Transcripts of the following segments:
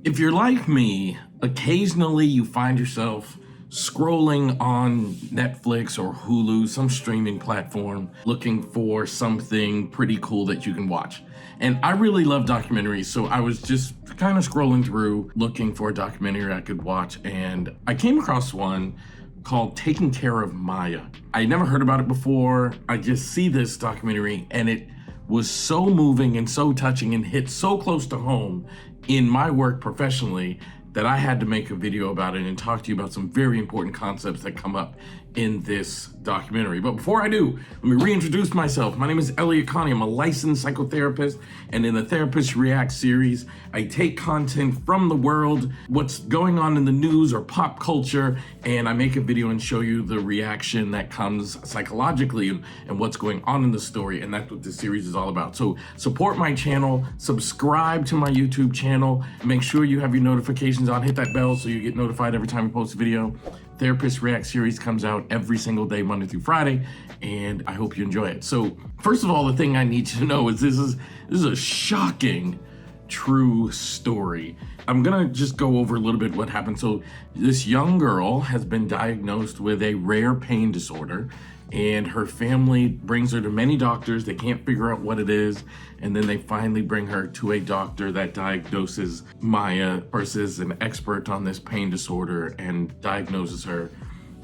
If you're like me, occasionally you find yourself scrolling on Netflix or Hulu, some streaming platform, looking for something pretty cool that you can watch. And I really love documentaries, so I was just kind of scrolling through looking for a documentary I could watch, and I came across one called Taking Care of Maya. I never heard about it before. I just see this documentary and it was so moving and so touching and hit so close to home in my work professionally that I had to make a video about it and talk to you about some very important concepts that come up in this documentary. But before I do, let me reintroduce myself. My name is Elliott Connie. I'm a licensed psychotherapist, and in the Therapist React series, I take content from the world, what's going on in the news or pop culture, and I make a video and show you the reaction that comes psychologically and what's going on in the story, and that's what this series is all about. So support my channel, subscribe to my YouTube channel, make sure you have your notifications on, hit that bell so you get notified every time we post a video. Therapist React series comes out every single day, Monday through Friday, and I hope you enjoy it. So first of all, the thing I need you to know is this is a shocking true story. I'm gonna just go over a little bit what happened. So this young girl has been diagnosed with a rare pain disorder, and her family brings her to many doctors. They can't figure out what it is, and then they finally bring her to a doctor that diagnoses Maya versus an expert on this pain disorder and diagnoses her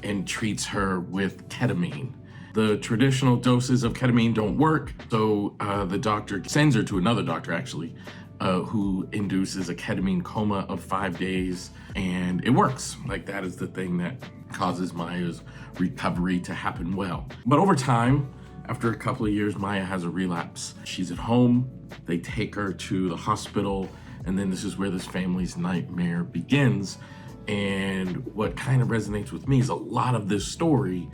and treats her with ketamine. The traditional doses of ketamine don't work, so the doctor sends her to another doctor, actually, who induces a ketamine coma of 5 days, and it works. Like, that is the thing that causes Maya's recovery to happen well. But over time, after a couple of years, Maya has a relapse. She's at home, they take her to the hospital, and then this is where this family's nightmare begins. And what kind of resonates with me is a lot of this story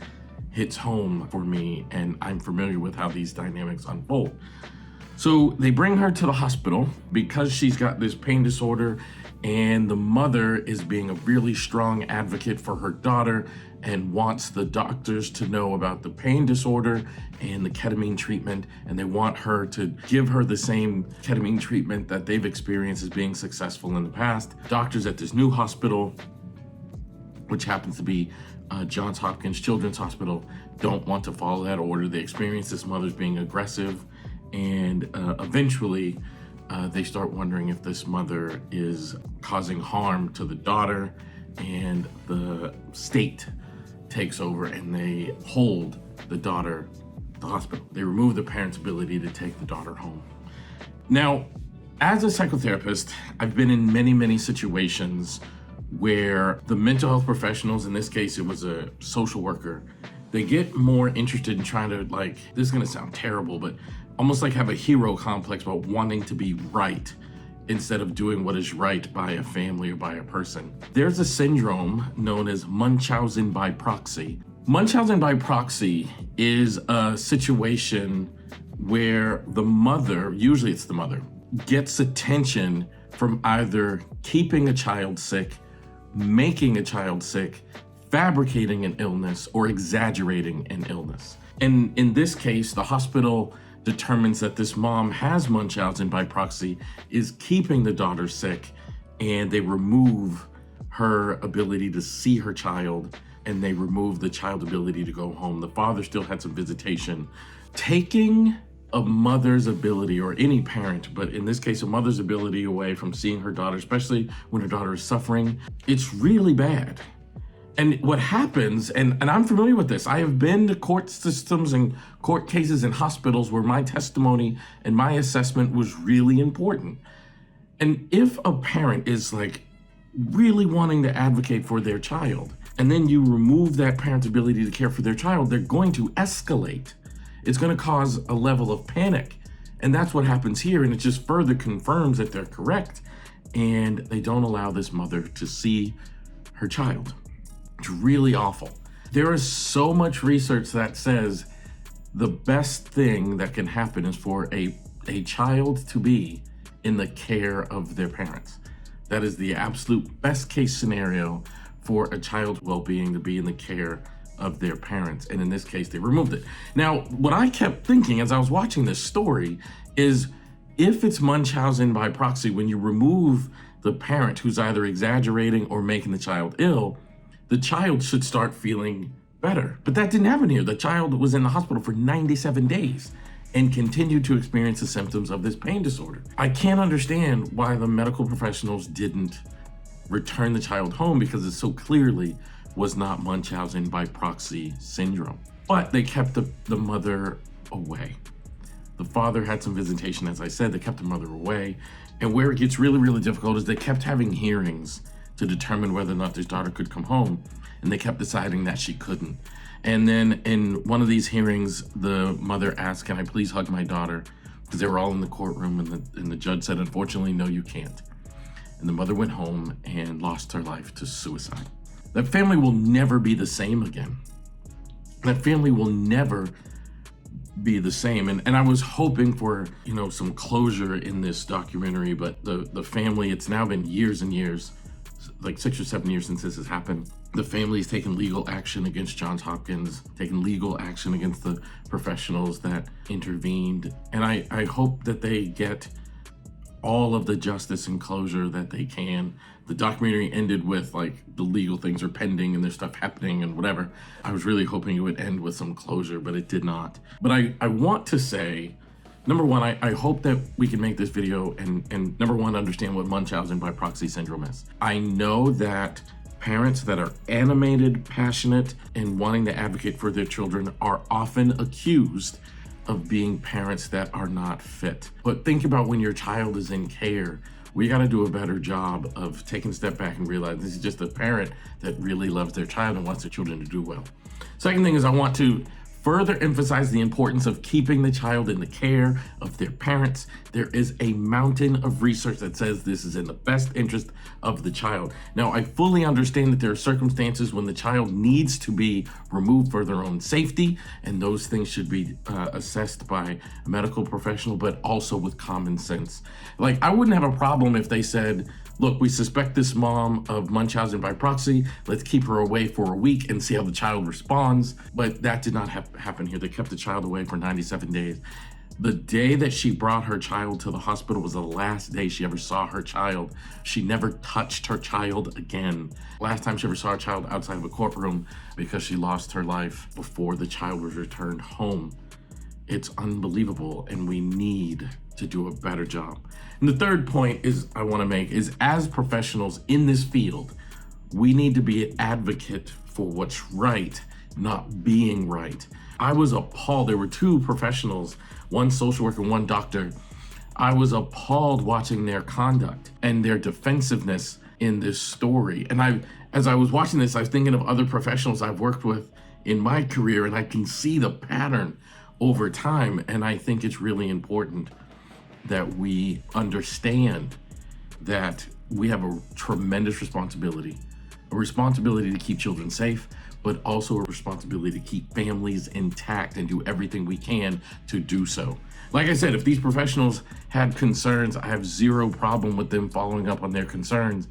hits home for me, and I'm familiar with how these dynamics unfold. So they bring her to the hospital because she's got this pain disorder, and the mother is being a really strong advocate for her daughter and wants the doctors to know about the pain disorder and the ketamine treatment, and they want her to give her the same ketamine treatment that they've experienced as being successful in the past. Doctors at this new hospital, which happens to be Johns Hopkins Children's Hospital, don't want to follow that order. They experience this mother's being aggressive, and eventually they start wondering if this mother is causing harm to the daughter, and the state takes over and they hold the daughter at the hospital. They remove the parents' ability to take the daughter home. Now, as a psychotherapist, I've been in many situations where the mental health professionals, in this case it was a social worker, they get more interested in trying to, like, this is gonna sound terrible, but almost like have a hero complex about wanting to be right instead of doing what is right by a family or by a person. There's a syndrome known as Munchausen by proxy. Munchausen by proxy is a situation where the mother, usually it's the mother, gets attention from either keeping a child sick, making a child sick, fabricating an illness, or exaggerating an illness. And in this case, the hospital determines that this mom has Munchausen by proxy, is keeping the daughter sick, and they remove her ability to see her child, and they remove the child's ability to go home. The father still had some visitation. Taking a mother's ability, or any parent, but in this case, a mother's ability away from seeing her daughter, especially when her daughter is suffering, it's really bad. And what happens, and I'm familiar with this, I have been to court systems and court cases in hospitals where my testimony and my assessment was really important. And if a parent is like really wanting to advocate for their child, and then you remove that parent's ability to care for their child, they're going to escalate. It's going to cause a level of panic. And that's what happens here, and it just further confirms that they're correct, and they don't allow this mother to see her child. It's really awful. There is so much research that says the best thing that can happen is for a child to be in the care of their parents. That is the absolute best case scenario for a child's well-being, to be in the care of their parents. And in this case, they removed it. Now, what I kept thinking as I was watching this story is, if it's Munchausen by proxy, when you remove the parent who's either exaggerating or making the child ill, the child should start feeling better. But that didn't happen here. The child was in the hospital for 97 days and continued to experience the symptoms of this pain disorder. I can't understand why the medical professionals didn't return the child home, because it so clearly was not Munchausen by proxy syndrome. But they kept the mother away. The father had some visitation, as I said. They kept the mother away. And where it gets really, really difficult is they kept having hearings to determine whether or not their daughter could come home. And they kept deciding that she couldn't. And then in one of these hearings, the mother asked, "Can I please hug my daughter?" Because they were all in the courtroom, and the judge said, "Unfortunately, no, you can't." And the mother went home and lost her life to suicide. That family will never be the same again. That family will never be the same. And I was hoping for, some closure in this documentary, but the family, it's now been years and years, like 6 or 7 years since this has happened. The family's taken legal action against Johns Hopkins, taken legal action against the professionals that intervened. And I hope that they get all of the justice and closure that they can. The documentary ended with the legal things are pending and there's stuff happening and whatever. I was really hoping it would end with some closure, but it did not. But I want to say, number one, I hope that we can make this video and number one, understand what Munchausen by proxy syndrome is. I know that parents that are animated, passionate, and wanting to advocate for their children are often accused of being parents that are not fit. But think about when your child is in care. We got to do a better job of taking a step back and realize this is just a parent that really loves their child and wants their children to do well. Second thing is, I want to further emphasize the importance of keeping the child in the care of their parents. There is a mountain of research that says this is in the best interest of the child. Now, I fully understand that there are circumstances when the child needs to be removed for their own safety, and those things should be assessed by a medical professional, but also with common sense. I wouldn't have a problem if they said, "Look, we suspect this mom of Munchausen by proxy. Let's keep her away for a week and see how the child responds." But that did not happen here. They kept the child away for 97 days. The day that she brought her child to the hospital was the last day she ever saw her child. She never touched her child again. Last time she ever saw her child outside of a courtroom, because she lost her life before the child was returned home. It's unbelievable, and we need to do a better job. And the third point I want to make is, as professionals in this field, we need to be an advocate for what's right, not being right. I was appalled. There were two professionals, one social worker, one doctor. I was appalled watching their conduct and their defensiveness in this story. And as I was watching this, I was thinking of other professionals I've worked with in my career, and I can see the pattern over time. And I think it's really important that we understand that we have a tremendous responsibility, a responsibility to keep children safe, but also a responsibility to keep families intact and do everything we can to do so. Like I said, if these professionals had concerns, I have zero problem with them following up on their concerns,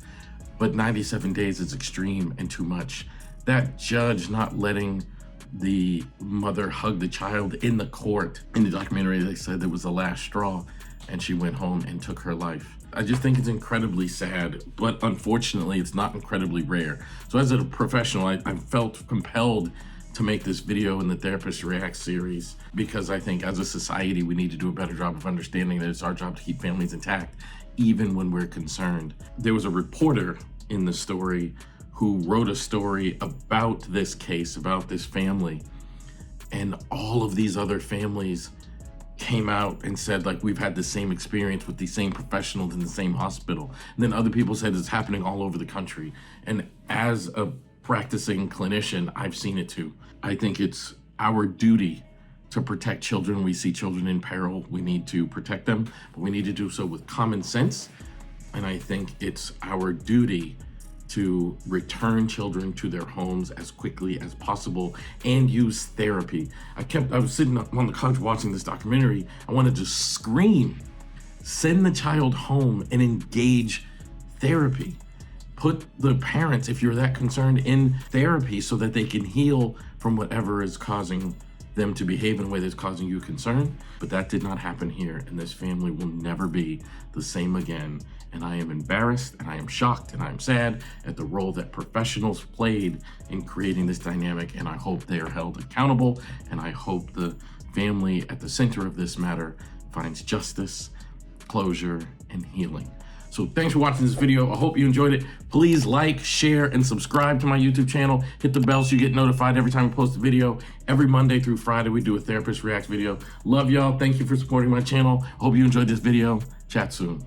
but 97 days is extreme and too much. That judge not letting the mother hug the child in the court, in the documentary, they said it was the last straw, and she went home and took her life. I just think it's incredibly sad, but unfortunately, it's not incredibly rare. So as a professional, I felt compelled to make this video in the Therapist React series, because I think as a society, we need to do a better job of understanding that it's our job to keep families intact, even when we're concerned. There was a reporter in the story who wrote a story about this case, about this family, and all of these other families came out and said, we've had the same experience with the same professionals in the same hospital. And then other people said it's happening all over the country. And as a practicing clinician, I've seen it too. I think it's our duty to protect children. We see children in peril. We need to protect them, but we need to do so with common sense. And I think it's our duty to return children to their homes as quickly as possible and use therapy. I was sitting on the couch watching this documentary. I wanted to scream, send the child home and engage therapy. Put the parents, if you're that concerned, in therapy so that they can heal from whatever is causing them to behave in a way that's causing you concern, but that did not happen here, and this family will never be the same again. And I am embarrassed, and I am shocked, and I am sad at the role that professionals played in creating this dynamic, and I hope they are held accountable, and I hope the family at the center of this matter finds justice, closure, and healing. So thanks for watching this video. I hope you enjoyed it. Please like, share, and subscribe to my YouTube channel. Hit the bell so you get notified every time I post a video. Every Monday through Friday, we do a Therapist Reacts video. Love y'all. Thank you for supporting my channel. Hope you enjoyed this video. Chat soon.